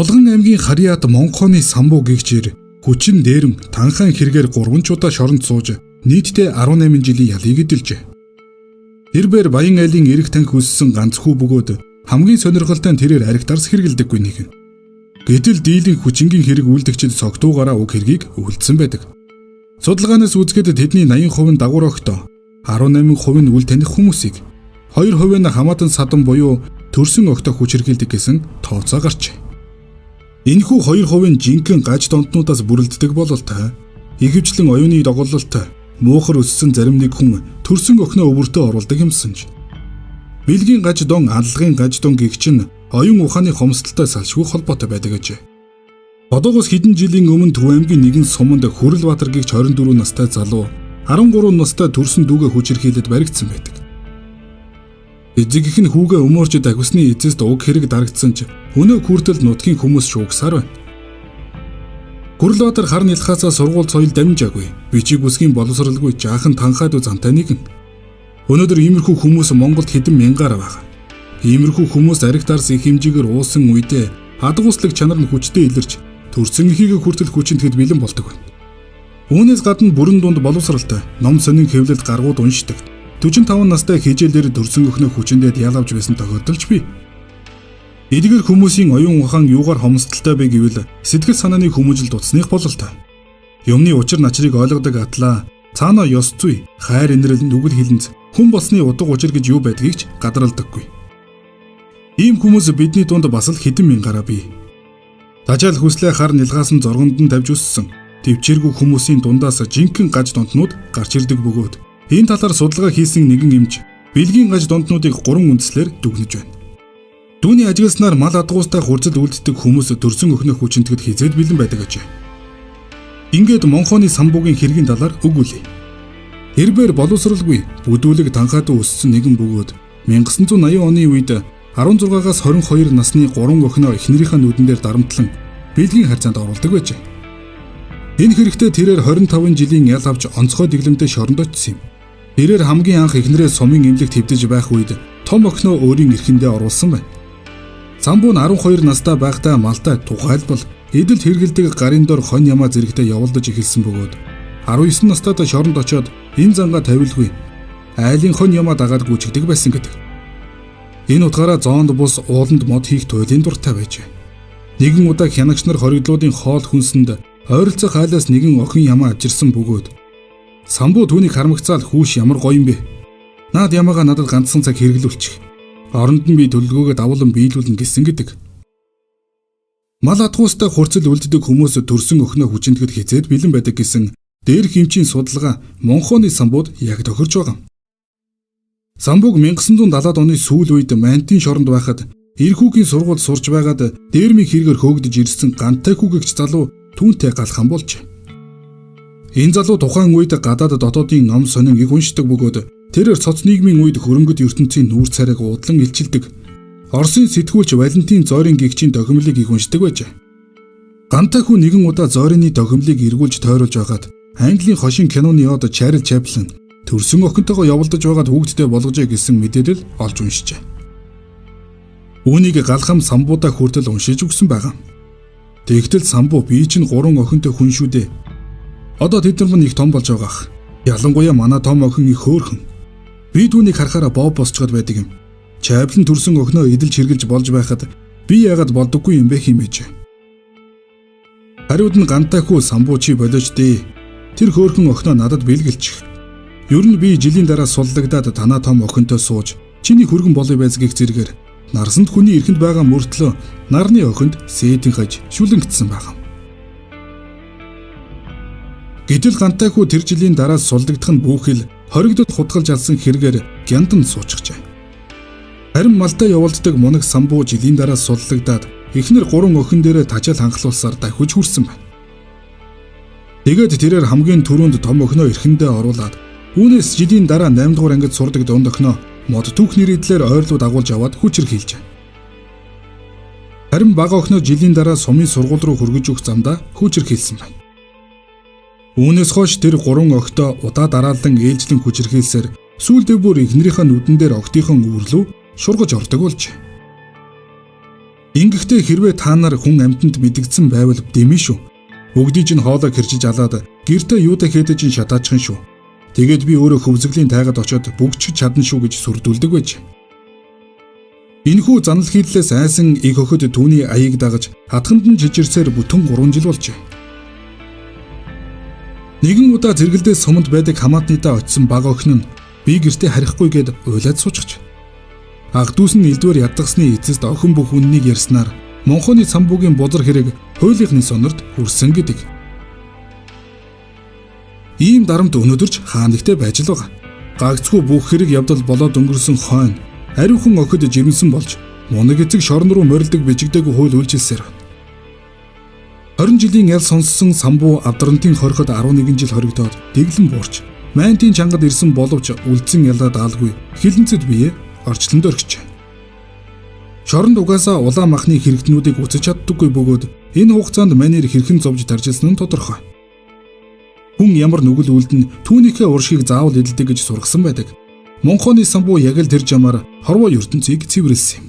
Булган аймгийн Харьяат Монхооны Самбуу гэгчээр хүчин дээрэм танхайн хэрэгээр 3 удаа шоронд сууж нийтдээ 18 жилийн ялыг эдэлжээ. Эрбээр Баян айлын эрэг танхи өссөн ганц хүү бөгөөд хамгийн сонирхолтой нь тэрээр аригтарс хэрэгэлдэггүй нэгэн. Гэтэл дийлэн хүчингийн хэрэг үйлдэгчид цогтуугаараа уг хэргийг өвлдсөн байдаг. Судалгаанаас үзэхэд тэдний 80% нь дагуур огтоо, 18% нь үл таних хүмүүсийг, 2% нь хамаатан садан буюу төрсөн огтоо хүч хэрхэлдэг гэсэн тооцоо гарчээ. Энэхүү 2% нь жинхэнэ гаж донтнуудаас бүрэлддэг бололтой ихэвчлэн оюуны догололтой муухар өссөн зарим нэг хүн төрсөн охиноо өвөртөө оруулдаг юмсанж. Бэлгийн гаж дон, аллагын гаж дон гэгч нь оюун ухааны хомсдолтой салшгүй холбоотой байдаг ажээ. Одоогоос хэдэн жилийн өмнө Төв аймгийн нэгэн суманд Хүрэлбаатар гэгч 24 настай залуу 13 настай төрсөн дүүгээ хүчирхийлээд баригдсан байдаг. Эцэг их нь хүүгээ өмөрж дагвсны эцэст уг хэрэг дарагдсан ч өнөө хүртэл нутгийн хүмүүс шуугсаар байна. Хүрэлбаатар хар нялхаасаа сургууль соёл дамжаагүй, бичиг үсгийн боловсралгүй жаахан танхаад зантай нэгэн. Өнөөдөр иймэрхүү хүмүүс Монголд хэдэн мянгаар байгаа. Иймэрхүү хүмүүс аригтарс их хэмжээгээр уусан үедээ адгууслаг чанар нь хүчтэй илэрч төрсөн ихийг хүртэл хүчинтэд бэлэн болдог байна. Үүнээс гадна бүрэн дунд боловсралтай, ном сонин хэвлэлд гаргууд уншдаг. 45 настай хижээлээр төрсөн өхнөө хүчиндээ ялавж байсан тохиолдолч бий. Эдгээр хүмүүсийн оюун ухаан юугаар хомсдолтой бэ гэвэл сэтгэл санааны хүмүүжил дуцсных бололтой. Юмны учир начрыг ойлгодог атлаа цаанаа ёс зүй, хайр инрэл, нүгэл хилэнц, хүн болсны утга учир гэж юу байдгийг ч гадралдаггүй. Ийм хүмүүс бидний дунд бас л хэдэн мянгаараа бий. Дажаал хүслээ хар нялгаас нь зоргонд нь тавьж өссөн төвчээргүй хүмүүсийн дундаас жинхэнэ гаж донтнууд гарч ирдэг бөгөөд энэ талаар судалгаа хийсэн нэгэн эмч бэлгийн гаж донтнуудыг 3 үндслээр дүгнэж байна. Түүний ажигласнаар мал адгуустай хурцад үлддэг хүмүүс төрсөн өхнөө хүчинтэд хизээд бэлэн байдаг ажээ. Ингээд Монхооны Самбуугийн хэргийн талаар өгүүлье. Эрбээр боловсралгүй бүдүүлэг танхаад өссөн нэгэн бөгөөд 1980 оны үед 16-аас 22 насны 3 охиноо эхнэрийнхээ нүдэн дээр дарамтлан бэлгийн харьцаанд оруулдаг байжээ. Энэ хэрэгтэй тэрээр 25 жилийн ял авч онцгой дэглэмтэй шоронд очсон юм. Тэрээр хамгийн анх эхнэрээ сумын эмнэлэгт хэвдэж байх үед том охиноо өөрийн эрхэндээ оруулсан байна. Самбуу нь 12 настай байхдаа Малтай тухайлбал эдэлд хэрэгэлдэг гарын дор хонь ямаа зэрэгтэй явуулдаж эхэлсэн бөгөөд 19 настайд шоронд очоод энэ зангаа тавилгүй айлын хонь ямаа дагаад гүйчигдэг байсан гэдэг. Энэ утгаараа зоонд бус ууланд мод хийх туйлын дуртай байжээ. Нэгэн удаа хянагч нар хоригдлуудын хоол хүнсэнд ойролцох айлаас нэгэн охин ямаа авчирсан бөгөөд Самбуу түүнийг хармагцаал хүүш ямар гоё юм бэ? Наад ямаага надад ганцхан цаг хэрэглүүлчих. Оронд нь би төлөвлөгөөгөө давуулан биелүүлнэ гэсэн гэдэг. Мал адгуустай хурцл үлддэг хүмүүс төрсөн өхнөө хүчинтэд хязээд бэлэн байдаг гэсэн дээрх эмчийн судалгаа Монхооны Самбууд яг тохирж байгаа. Самбууг 1970-ад оны сүүл үед Мантын шоронд байхад Ирхүүгийн сургуульд сурч байгаад дээрмийн хэрэгээр хөөгдөж ирсэн гантай хүүгэгч залуу түүнтэй галхан болжээ. Энэ залуу тухайн үед гадаад дотоодын ном сонин их уншдаг бөгөөд тэрээр цоц нийгмийн үед хөрөнгөд ертөнцийн нүүр царайг уудлан илчилдэг. Оросын сэтгүүлч Валентин Зорин гэгчийн докюментыг их уншдаг байжээ. Гантай хүү нэгэн удаа Зорины докюментыг эргүүлж тойруулж байгаад Английн хошин киноны од Чарли Чаплин төрсөн охинтойгоо явуулдаж байгаад хүүхдтэй болгожээ гэсэн мэдээлэл олж уншжээ. Үүнийг галхам Самбуудаа хүртэл уншиж өгсөн байгаа. Тэгтэл Самбуу би чинь 3 охинтой хүн шүү дээ. Одоо тэд нар их том болж байгаах. Ялангуяа манай том охин их хөөрхөн. Би түүнийг харахаараа боо босчоод байдаг юм. Чаплин төрсөн охиноо эдэлж хэрглэж болж байхад би яагаад болдоггүй юм бэ хэмээж. Хариуд нь гантай хүү Самбуу чи болооч дээ. Тэр хөөрхөн охиноо надад бэлгэлчих. Ер нь би жилийн дараа суллагдаад танаа том охинтой сууж чиний хөргөн болоё байцгийг зэрэгээр нарсанд хүний эрхэнд байгаа мөртлөө нарны охинд сэтэн хаж шүлэнгдсэн байгаа. Гэтэл гантай хүү тэр жилийн дараа суллагдах нь бүхэл хоригдод хутгалж алсан хэрэгээр гяндан суучихжээ. Харин Малтай явуулдаг мунаг Самбуу жилийн дараа суллагдаад эхнэр 3 охин дээрээ тачаал ханхлуулсаар дахиж хүрсэн байна. Тэгээд тэрээр хамгийн түрүүнд том охиноо эрхэндээ оруулаад үүнээс жилийн дараа 8 дугаар ангид сурдаг дунд охиноо мод түүх нэрийдлэр ойрлууд агуулж аваад хүчирхийлжээ. Харин бага охиноо жилийн дараа сумын сургууль руу хөргөж өгөх замдаа хүчирхийлсэн байна. Үүнээс хойш тэр 3 охидоо удаа дараалан ээлжлэн хүчирхийлсээр сүүлдээ бүр эхнэрийнхээ нүдэн дээр октийнхоо өвөрлөв шургаж ордог болжээ. Ингэхдээ хэрвээ та нар хүн амьтанд мэдгдсэн байвал дэмий шүү. Бүгдийг чинь хоолой хэрчиж алаад гэртээ юутай хээдэж шатаачихын шүү. Тэгээд би өөрөө хөвзглийн тайгад очиод бүгдч чадна шүү гэж сүрдүүлдэг байж. Энэхүү занал хийдлээс айсан их охид түүний аяыг дагаж хатханд нь жижирсээр бүтэн 3 жил болжээ. Нэгэн удаа зэрэгэлдээ суманд байдаг хамаатныдаа очисон баг охин нь би гэртээ харихгүй гэд уйлаад суучих. Ах дүүс нь элдвэр ядгасны эцэст охин бүх үннийг ярьснаар Монхооны самбуугийн бузар хэрэг хуулийнхны сонорт хүрсэн гэдэг. Ийм дарамт өнөөдөрч хаанигтэй байж л байгаа. Гагцгүй бүх хэрэг явдал болоод өнгөрсөн хойно ариухан охид жирэмсэн болж мунаг эцэг шорон руу морилдог бижигдэг хууль үйлчилсээр 20 жилийн ял сонссон самбуу авдрантын хорход 11 жил хоригдоод дэглэн буурч майнтын чангад ирсэн боловч үлдсэн ялаа даалгүй хилэнцэд бие орчлонд орхиж. Шоронд угаасаа улаан махны хэрэгтнүүдийг үцэж чаддаггүй бөгөөд энэ хугацаанд манер хэрхэн зовж таржилсан нь тодорхой. Хүн ямар нүгэл үлдэн түүнийхээ уршиг заавал эдэлдэг гэж сургасан байдаг. Монхооны самбуу яг л тэр жамаар хорвоо ертөнцийг цэвэрлсэн юм.